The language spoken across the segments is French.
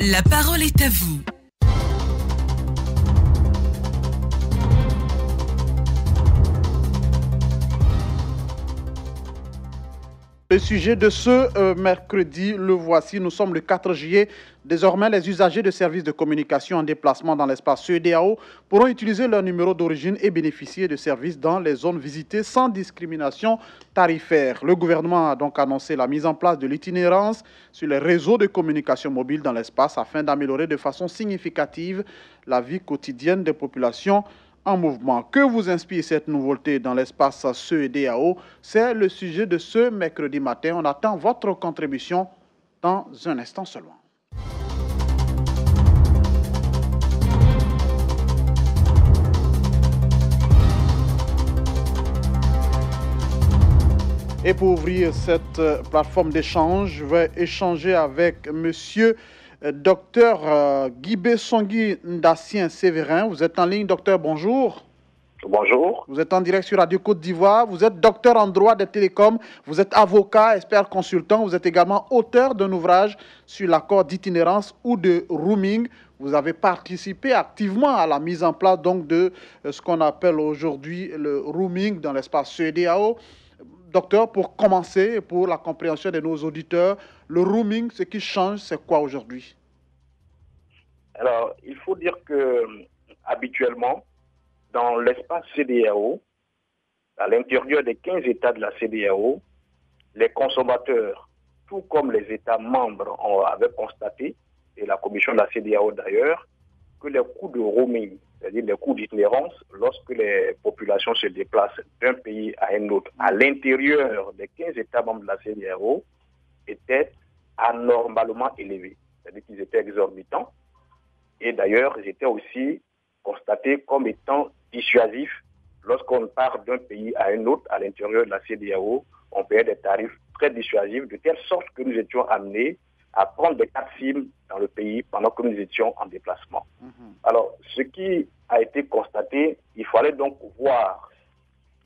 La parole est à vous. Le sujet de ce mercredi, le voici. Nous sommes le 4 juillet. Désormais, les usagers de services de communication en déplacement dans l'espace CEDEAO pourront utiliser leur numéro d'origine et bénéficier de services dans les zones visitées sans discrimination tarifaire. Le gouvernement a donc annoncé la mise en place de l'itinérance sur les réseaux de communication mobile dans l'espace afin d'améliorer de façon significative la vie quotidienne des populations en mouvement. Que vous inspire cette nouveauté dans l'espace CEDEAO? C'est le sujet de ce mercredi matin. On attend votre contribution dans un instant seulement. Et pour ouvrir cette plateforme d'échange, je vais échanger avec monsieur Docteur Guibé Songui Ndassien Sévérin. Vous êtes en ligne, docteur, bonjour. Bonjour. Vous êtes en direct sur Radio Côte d'Ivoire. Vous êtes docteur en droit des télécoms. Vous êtes avocat, expert consultant. Vous êtes également auteur d'un ouvrage sur l'accord d'itinérance ou de roaming. Vous avez participé activement à la mise en place donc de ce qu'on appelle aujourd'hui le roaming dans l'espace CEDEAO. Docteur, pour commencer, pour la compréhension de nos auditeurs, le roaming, ce qui change, c'est quoi aujourd'hui? Alors, il faut dire que habituellement, dans l'espace CEDEAO, à l'intérieur des 15 États de la CEDEAO, les consommateurs, tout comme les États membres, avaient constaté, et la commission de la CEDEAO d'ailleurs, que les coûts de roaming, c'est-à-dire les coûts d'itinérance, lorsque les populations se déplacent d'un pays à un autre, à l'intérieur des 15 États membres de la CEDEAO, étaient anormalement élevés. C'est-à-dire qu'ils étaient exorbitants. Et d'ailleurs, ils étaient aussi constatés comme étant dissuasifs. Lorsqu'on part d'un pays à un autre, à l'intérieur de la CEDEAO, on payait des tarifs très dissuasifs, de telle sorte que nous étions amenés à prendre des cartes SIM dans le pays pendant que nous étions en déplacement. Alors, ce qui a été constaté, il fallait donc voir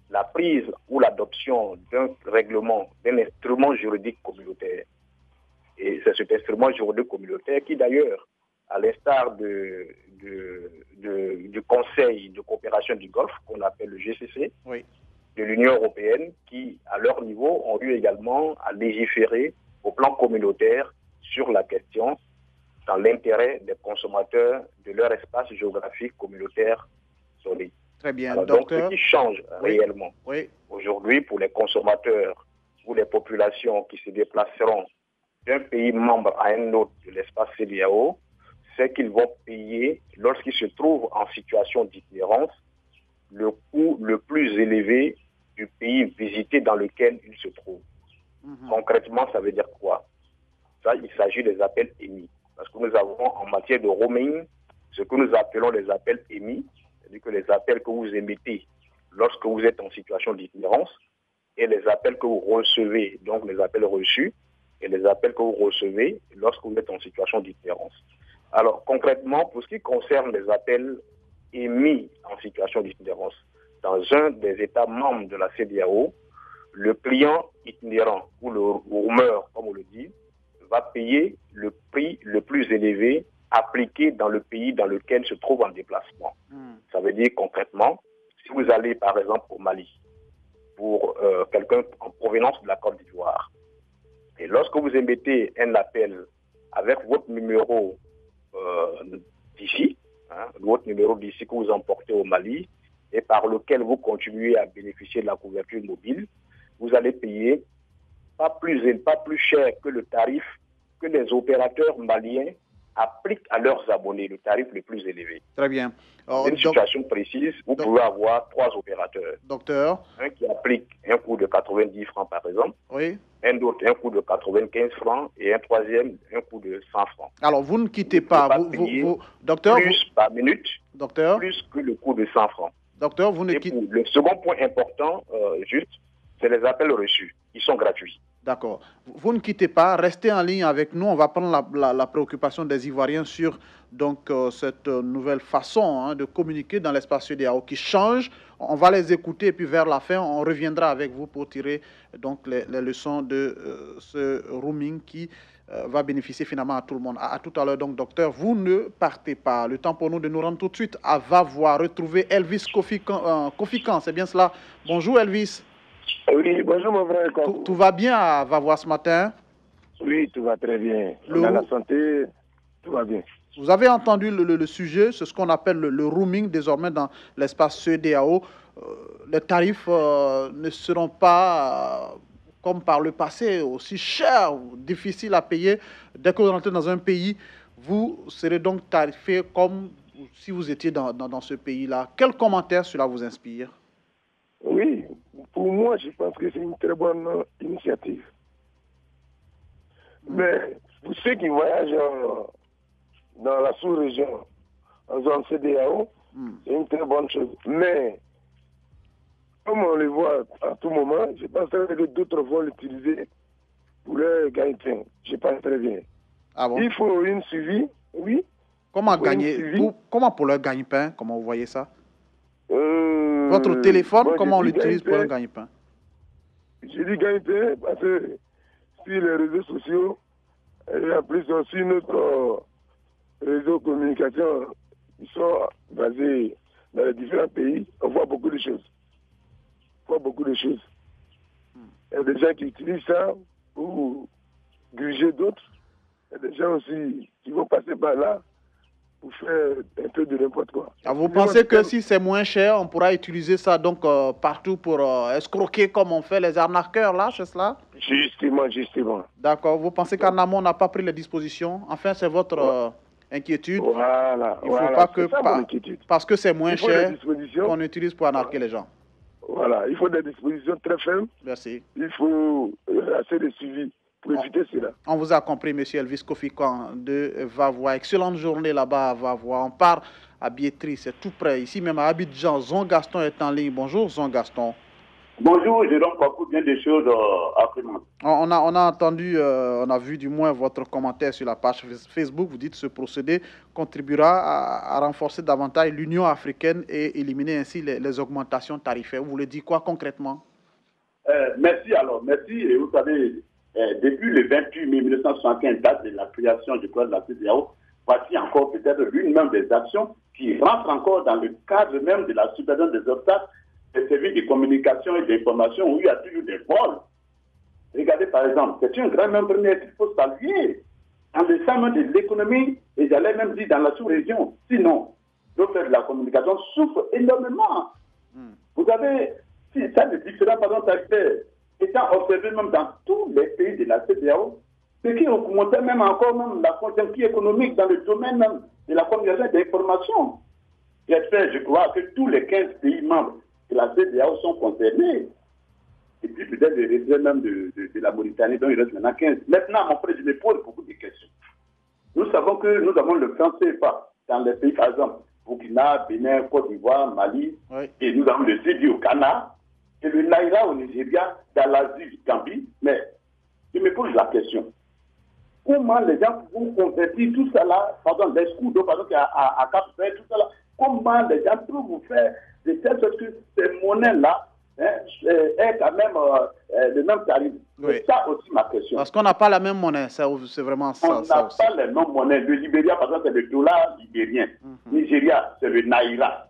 la prise ou l'adoption d'un règlement, d'un instrument juridique communautaire. Et c'est cet instrument juridique communautaire qui, d'ailleurs, à l'instar du Conseil de coopération du Golfe, qu'on appelle le GCC, oui, de l'Union européenne, qui, à leur niveau, ont eu également à légiférer au plan communautaire sur la question dans l'intérêt des consommateurs de leur espace géographique communautaire solide. Très bien. Alors, Docteur, donc, ce qui change réellement aujourd'hui pour les consommateurs ou les populations qui se déplaceront d'un pays membre à un autre de l'espace CEDEAO, c'est qu'ils vont payer, lorsqu'ils se trouvent en situation d'itinérance, le coût le plus élevé du pays visité dans lequel ils se trouvent. Concrètement, ça veut dire quoi? Ça, il s'agit des appels émis. Parce que nous avons en matière de roaming ce que nous appelons les appels émis, c'est-à-dire que les appels que vous émettez lorsque vous êtes en situation d'itinérance et les appels que vous recevez, donc les appels reçus, et les appels que vous recevez lorsque vous êtes en situation d'itinérance. Alors, concrètement, pour ce qui concerne les appels émis en situation d'itinérance, dans un des États membres de la CEDEAO, le client itinérant ou le roamer, comme on le dit, va payer le prix le plus élevé appliqué dans le pays dans lequel se trouve en déplacement. Ça veut dire concrètement, si vous allez par exemple au Mali, pour quelqu'un en provenance de la Côte d'Ivoire, et lorsque vous émettez un appel avec votre numéro d'ici, votre numéro d'ici que vous emportez au Mali, et par lequel vous continuez à bénéficier de la couverture mobile, vous allez payer pas plus cher que le tarif que les opérateurs maliens appliquent à leurs abonnés, le tarif le plus élevé. Très bien. Dans une situation précise, vous pouvez avoir 3 opérateurs. Docteur. Un qui applique un coût de 90 francs par exemple, oui, un autre un coût de 95 francs et un troisième un coût de 100 francs. Alors, vous ne quittez pas. Docteur, plus par minute, docteur, plus que le coût de 100 francs. Docteur, vous ne quittez pas. Le second point important, c'est les appels reçus. Ils sont gratuits. D'accord. Vous ne quittez pas, restez en ligne avec nous. On va prendre la préoccupation des Ivoiriens sur donc, cette nouvelle façon de communiquer dans l'espace CEDEAO qui change. On va les écouter et puis vers la fin, on reviendra avec vous pour tirer donc, les leçons de ce roaming qui va bénéficier finalement à tout le monde. À tout à l'heure, donc, docteur, vous ne partez pas. Le temps pour nous de nous rendre tout de suite à Vavoie, retrouver Elvis Kofikan, c'est bien cela. Bonjour Elvis. Oui, bonjour mon frère. Tout va bien à Vavoie ce matin? Oui, tout va très bien. Dans la santé, tout va bien. Vous avez entendu le sujet, c'est ce qu'on appelle le roaming désormais dans l'espace CEDEAO. Les tarifs ne seront pas, comme par le passé, aussi chers ou difficiles à payer. Dès que vous rentrez dans un pays, vous serez donc tarifé comme si vous étiez dans ce pays-là. Quel commentaire cela vous inspire? Oui, pour moi, je pense que c'est une très bonne initiative. Mais pour ceux qui voyagent dans la sous-région, en zone CEDEAO, c'est une très bonne chose. Mais, comme on le voit à tout moment, je pense que d'autres vont l'utiliser pour leur gagne-pain. Je pense très bien. Ah bon? Il faut une suivi, oui. Comment pour leur gagne-pain? Comment vous voyez ça? Votre téléphone, comment on l'utilise pour un gagne-pain? Je dis gagne-pain parce que sur les réseaux sociaux, et en plus aussi notre réseau de communication, ils sont basés dans les différents pays, on voit beaucoup de choses. Il y a des gens qui utilisent ça pour gruger d'autres. Il y a des gens aussi qui vont passer par là pour faire un peu de n'importe quoi. Ah, vous pensez que si c'est moins cher, on pourra utiliser ça donc partout pour escroquer comme on fait les arnaqueurs là, c'est cela? Justement. D'accord. Vous pensez qu'en amont, on n'a pas pris les dispositions? Enfin, c'est votre inquiétude. Voilà. Il ne faut pas que parce que c'est moins cher qu'on utilise pour arnaquer les gens. Voilà. Il faut des dispositions très fermes. Merci. Il faut assez de suivi pour éviter cela. On vous a compris, M. Elvis Kofikan de Vavoie. Excellente journée là-bas à Vavoie. On part à Biétry, c'est tout près. Ici même à Abidjan, Zon Gaston est en ligne. Bonjour, Zon Gaston. Bonjour, j'ai donc beaucoup bien des choses à présenter. On a entendu, on a vu du moins votre commentaire sur la page Facebook. Vous dites que ce procédé contribuera à renforcer davantage l'Union africaine et éliminer ainsi les augmentations tarifaires. Vous voulez dire quoi concrètement? Merci. Et vous savez, depuis le 28 mai 1975, date de la création du code de la CEDEAO, voici encore peut-être l'une même des actions qui rentre encore dans le cadre même de la supervision des obstacles des services de communication et d'information où il y a toujours des vols. Regardez par exemple, c'est un grand même premier qu'il faut saluer dans le sein de l'économie et j'allais même dire dans la sous-région. Sinon, l'offre de la communication souffre énormément. Vous avez ça de différents pardon tarifaires étant observé même dans tous les pays de la CEDEAO, ce qui augmentait même encore même la conjoncture économique dans le domaine même de la communication et de l'information. J'espère, je crois que tous les 15 pays membres de la CEDEAO sont concernés. Et puis peut-être les réserves même de la Mauritanie, dont il reste maintenant 15. Maintenant, mon frère, je me pose beaucoup de questions. Nous savons que nous avons le franc CFA dans les pays, par exemple, Burkina, Bénin, Côte d'Ivoire, Mali, et nous avons le CEDI au Ghana, et le Naira au Nigeria, dans l'Asie, Gambie. Mais je me pose la question. Comment les gens vont convertir tout ça là, pardon, les scouts, pardon, à Cap-Vert, tout ça là, comment les gens peuvent vous faire de telle sorte que ces monnaies-là aient quand même le même tarif? C'est ça aussi ma question. Parce qu'on n'a pas la même monnaie, c'est vraiment ça. On n'a pas les mêmes monnaies. Le Libéria, par exemple, c'est le dollar libérien. Nigeria, c'est le Naira.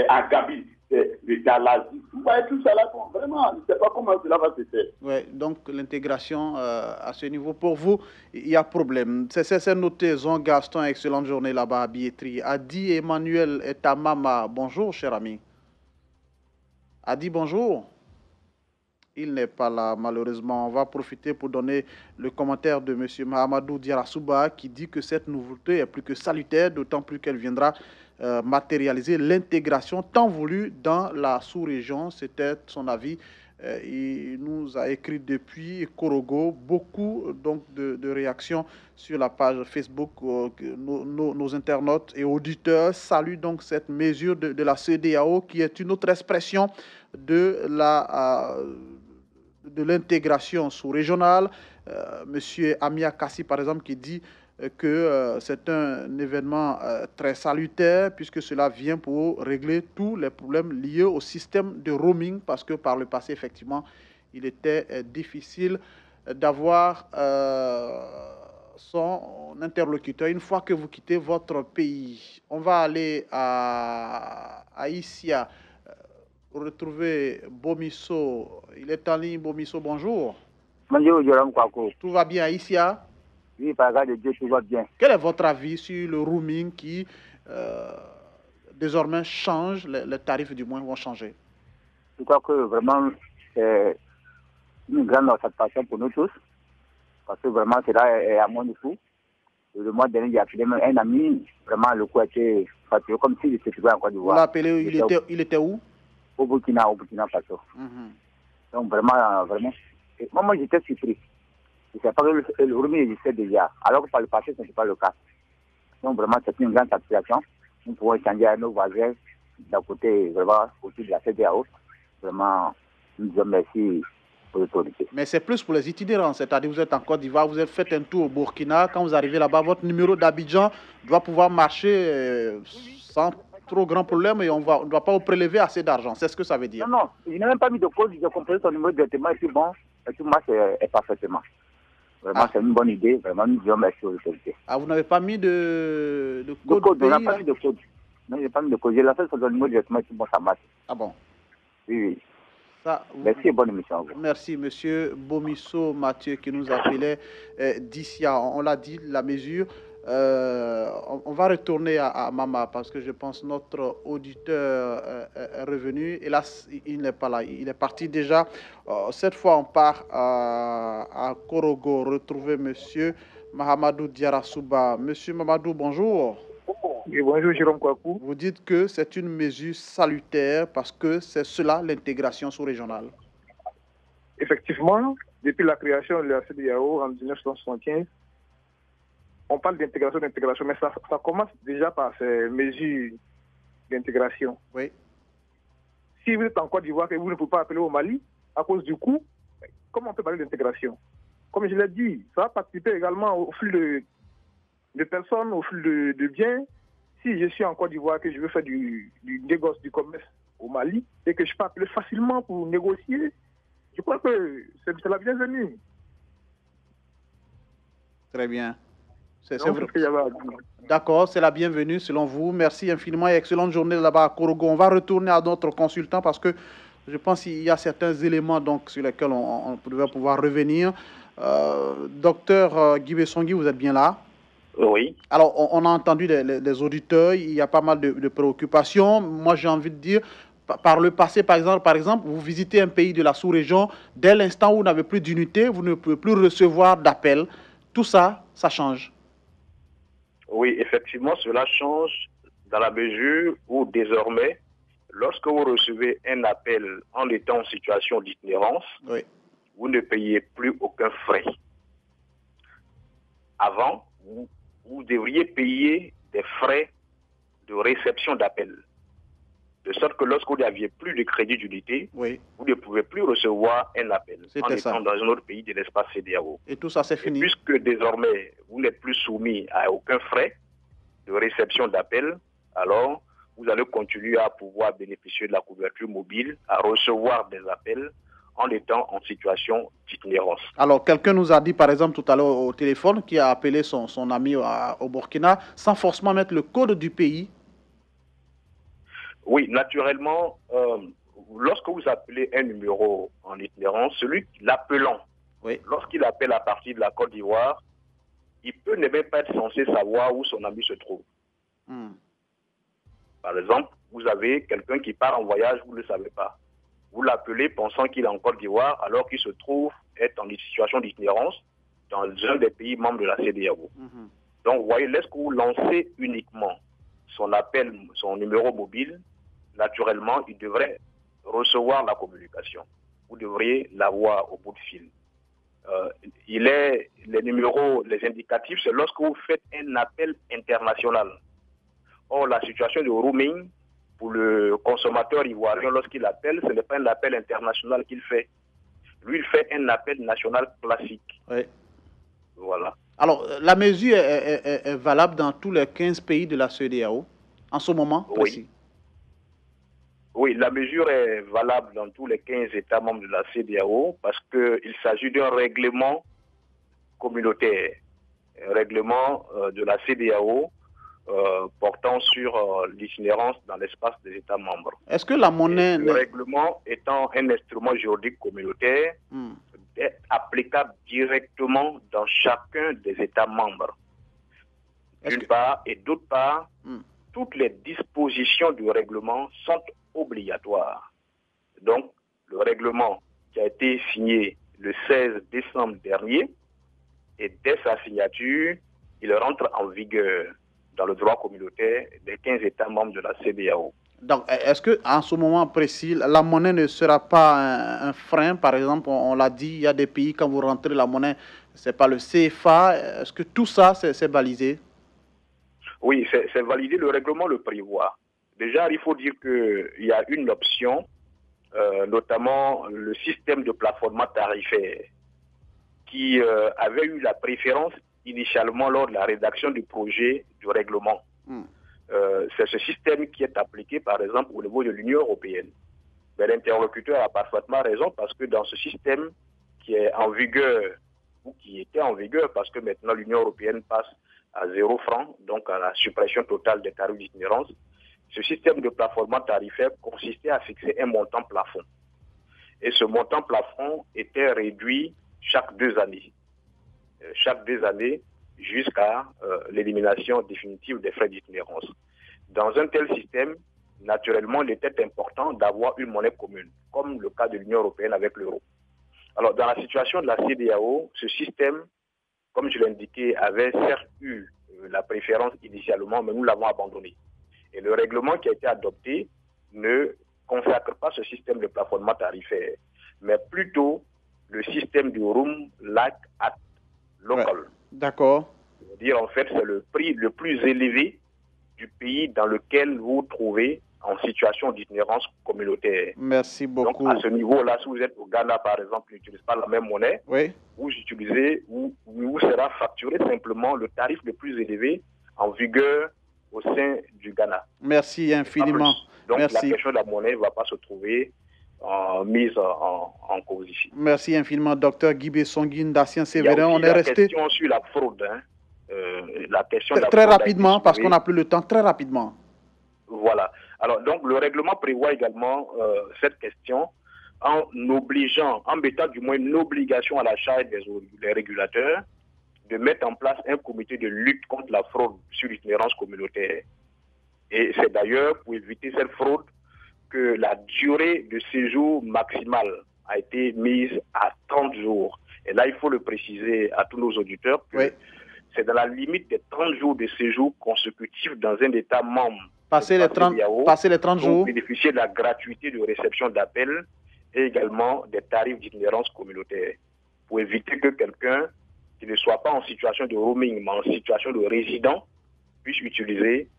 En Gambie, c'est le Dalazi. Vous voyez tout ça là, vraiment, je ne sais pas comment cela va se faire. Oui, donc l'intégration à ce niveau, pour vous, il y a problème. C'est noté, Zon Gaston, excellente journée là-bas à Biétry. Adi Emmanuel et Tamama, bonjour cher ami. Adi, bonjour. Il n'est pas là, malheureusement. On va profiter pour donner le commentaire de M. Mahamadou Diarasouba qui dit que cette nouveauté est plus que salutaire, d'autant plus qu'elle viendra matérialiser l'intégration tant voulue dans la sous-région. C'était son avis. Il nous a écrit depuis Korogo beaucoup donc, de réactions sur la page Facebook. Nos internautes et auditeurs saluent donc cette mesure de la CEDEAO qui est une autre expression de l'intégration sous-régionale. Monsieur Amia Kassi, par exemple, qui dit que c'est un événement très salutaire puisque cela vient pour régler tous les problèmes liés au système de roaming parce que par le passé, effectivement, il était difficile d'avoir son interlocuteur une fois que vous quittez votre pays. On va aller à Issia, retrouver Bomisso. Il est en ligne. Bomisso, bonjour. Bonjour, Jérôme Kwaku. Tout va bien à Issia? Oui, par grâce de Dieu, tout va bien. Quel est votre avis sur le roaming qui désormais change, les tarifs du moins vont changer? Je crois que vraiment, c'est une grande satisfaction pour nous tous. Parce que vraiment, cela est à mon niveau. Le mois dernier, j'ai appelé un ami. Vraiment, le coup a été fatigué, comme s'il était toujours en Côte d'Ivoire. Vous l'appelez, il était où? Au Burkina Faso. Donc vraiment, moi j'étais surpris. Je ne sais pas que le roaming existait déjà, alors que par le passé, ce n'était pas le cas. Donc vraiment, c'est une grande satisfaction. Nous pouvons échanger à nos voisins d'un côté, vraiment, autour de la CEDEAO. Vraiment, nous disons merci aux autorités. Mais c'est plus pour les itinérants, c'est-à-dire vous êtes en Côte d'Ivoire, vous faites un tour au Burkina, quand vous arrivez là-bas, votre numéro d'Abidjan doit pouvoir marcher sans trop grand problème et on ne doit pas vous prélever assez d'argent. C'est ce que ça veut dire? Non, je n'ai même pas mis de code, j'ai compris son numéro directement et puis bon, et tout marche parfaitement. Vraiment, c'est une bonne idée. Vraiment, nous disons merci aux autorités. Ah, vous n'avez pas mis de code? On n'a pas mis de code. Non, je n'ai pas mis de code. J'ai lancé son numéro directement et puis bon, ça marche. Ah bon? Oui. Ça, merci et bonne émission à vous. Merci, monsieur Bomisso Mathieu, qui nous appelait d'Issia. On l'a dit, la mesure. On va retourner à Mama parce que je pense que notre auditeur est revenu. Hélas, il n'est pas là. Il est parti déjà. Cette fois, on part à Korogo retrouver monsieur Mahamadou Diarasouba. Monsieur Mamadou, bonjour. Oui, bonjour Jérôme Kwaku. Vous dites que c'est une mesure salutaire parce que c'est cela l'intégration sous-régionale. Effectivement, depuis la création de la CEDEAO en 1975, on parle d'intégration, mais ça commence déjà par ces mesures d'intégration. Oui. Si vous êtes en Côte d'Ivoire et vous ne pouvez pas appeler au Mali à cause du coût, comment on peut parler d'intégration? Comme je l'ai dit, ça va participer également au flux de personnes, au flux de biens. Si je suis en Côte d'Ivoire et que je veux faire du négoce, du commerce au Mali et que je peux appeler facilement pour négocier, je crois que c'est la bienvenue. Très bien. C'est vrai. D'accord, c'est la bienvenue selon vous. Merci infiniment et excellente journée là-bas à Korogo. On va retourner à notre consultant parce que je pense qu'il y a certains éléments donc, sur lesquels on devait pouvoir revenir. Docteur Guy Bessongui, vous êtes bien là? Oui. Alors, on a entendu les auditeurs, il y a pas mal de préoccupations. Moi, j'ai envie de dire, par le passé, par exemple, vous visitez un pays de la sous-région, dès l'instant où vous n'avez plus d'unité, vous ne pouvez plus recevoir d'appels. Tout ça, ça change. Oui, effectivement, cela change dans la mesure où désormais, lorsque vous recevez un appel en étant en situation d'itinérance, oui, vous ne payez plus aucun frais. Avant, vous devriez payer des frais de réception d'appel. De sorte que lorsque vous n'aviez plus de crédit d'unité, oui, vous ne pouvez plus recevoir un appel en étant dans un autre pays de l'espace CEDEAO. Et tout ça, c'est fini. Puisque désormais, vous n'êtes plus soumis à aucun frais de réception d'appel, alors vous allez continuer à pouvoir bénéficier de la couverture mobile, à recevoir des appels en étant en situation d'itinérance. Alors, quelqu'un nous a dit, par exemple, tout à l'heure au téléphone, qui a appelé son ami au Burkina, sans forcément mettre le code du pays. Oui, naturellement, lorsque vous appelez un numéro en itinérance, celui l'appelant, oui, lorsqu'il appelle à partir de la Côte d'Ivoire, il peut ne même pas être censé savoir où son ami se trouve. Par exemple, vous avez quelqu'un qui part en voyage, vous ne le savez pas. Vous l'appelez pensant qu'il est en Côte d'Ivoire alors qu'il se trouve être en situation d'itinérance dans un des pays membres de la CEDEAO. Donc, vous voyez, lorsque vous lancez uniquement son appel, son numéro mobile, naturellement, il devrait recevoir la communication. Vous devriez l'avoir au bout de fil. Les numéros, les indicatifs, c'est lorsque vous faites un appel international. Or, la situation de roaming, pour le consommateur ivoirien, lorsqu'il appelle, ce n'est pas un appel international qu'il fait. Lui, il fait un appel national classique. Oui. Voilà. Alors, la mesure est valable dans tous les 15 pays de la CEDEAO, en ce moment précis? Oui, la mesure est valable dans tous les 15 États membres de la CEDEAO parce qu'il s'agit d'un règlement communautaire. règlement de la CEDEAO portant sur l'itinérance dans l'espace des États membres. Est-ce que la monnaie... Le règlement étant un instrument juridique communautaire, est applicable directement dans chacun des États membres. D'une part, et d'autre part, toutes les dispositions du règlement sont obligatoires. Donc, le règlement qui a été signé le 16 décembre dernier, et dès sa signature, il rentre en vigueur dans le droit communautaire des 15 États membres de la CEDEAO. Donc, est-ce qu'en ce moment précis, la monnaie ne sera pas un frein? Par exemple, on l'a dit, il y a des pays, quand vous rentrez, la monnaie, ce n'est pas le CFA. Est-ce que tout ça, c'est balisé? Oui, c'est validé, le règlement le prévoit. Déjà, il faut dire qu'il y a une option, notamment le système de plafonnement tarifaire, qui avait eu la préférence initialement lors de la rédaction du projet du règlement. C'est ce système qui est appliqué, par exemple, au niveau de l'Union européenne. Mais l'interlocuteur a parfaitement raison parce que dans ce système qui est en vigueur, ou qui était en vigueur, parce que maintenant l'Union européenne passe à 0 francs, donc à la suppression totale des tarifs d'itinérance, ce système de plafonnement tarifaire consistait à fixer un montant plafond. Et ce montant plafond était réduit chaque 2 années. Chaque 2 années, jusqu'à l'élimination définitive des frais d'itinérance. Dans un tel système, naturellement, il était important d'avoir une monnaie commune, comme le cas de l'Union européenne avec l'euro. Alors, dans la situation de la CEDEAO, ce système, comme je l'indiquais, avait certes eu la préférence initialement, mais nous l'avons abandonné. Et le règlement qui a été adopté ne consacre pas ce système de plafonnement tarifaire, mais plutôt le système du Room Like Act local. Ouais. D'accord. C'est-à-dire, en fait, c'est le prix le plus élevé du pays dans lequel vous vous trouvez en situation d'itinérance communautaire. Merci beaucoup. Donc, à ce niveau-là, si vous êtes au Ghana, par exemple, vous n'utilisez pas la même monnaie, oui. vous sera facturé simplement le tarif le plus élevé en vigueur au sein du Ghana. Merci infiniment. Donc, merci. La question de la monnaie ne va pas se trouver mise en cause ici. Merci infiniment, docteur Guy Bessonguine Dacian Sévérin. On est resté... question sur la fraude. La question très rapidement, parce qu'on n'a plus le temps, très rapidement. Voilà. Alors, donc, le règlement prévoit également cette question en mettant du moins une obligation à la charge des régulateurs de mettre en place un comité de lutte contre la fraude sur l'itinérance communautaire. Et c'est d'ailleurs pour éviter cette fraude que la durée de séjour maximale a été mise à 30 jours. Et là, il faut le préciser à tous nos auditeurs que oui. C'est dans la limite des 30 jours de séjour consécutifs dans un État membre. Passer les 30 jours. Pour bénéficier de la gratuité de réception d'appels et également des tarifs d'itinérance communautaire. Pour éviter que quelqu'un qui ne soit pas en situation de roaming, mais en situation de résident, puisse utiliser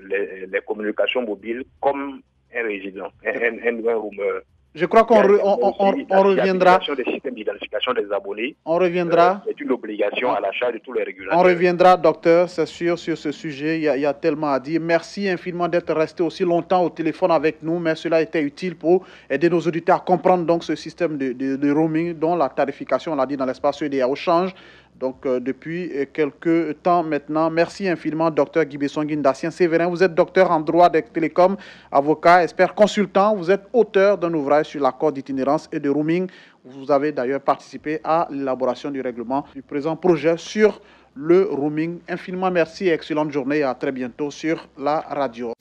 les communications mobiles comme un résident, un roameur. Je crois qu'on reviendra. Des systèmes d'identification des abonnés. On reviendra. C'est une obligation à l'achat de tous les régulateurs. On reviendra, docteur, c'est sûr, sur ce sujet. Il y a tellement à dire. Merci infiniment d'être resté aussi longtemps au téléphone avec nous, mais cela était utile pour aider nos auditeurs à comprendre donc ce système de roaming dont la tarification, on l'a dit, dans l'espace CEDEAO change. Donc, depuis quelques temps maintenant. Merci infiniment, docteur Guy Bessonguine Dacian Sévérin. Vous êtes docteur en droit des télécoms, avocat, expert consultant. Vous êtes auteur d'un ouvrage sur l'accord d'itinérance et de roaming. Vous avez d'ailleurs participé à l'élaboration du règlement du présent projet sur le roaming. Infiniment merci et excellente journée. À très bientôt sur la radio.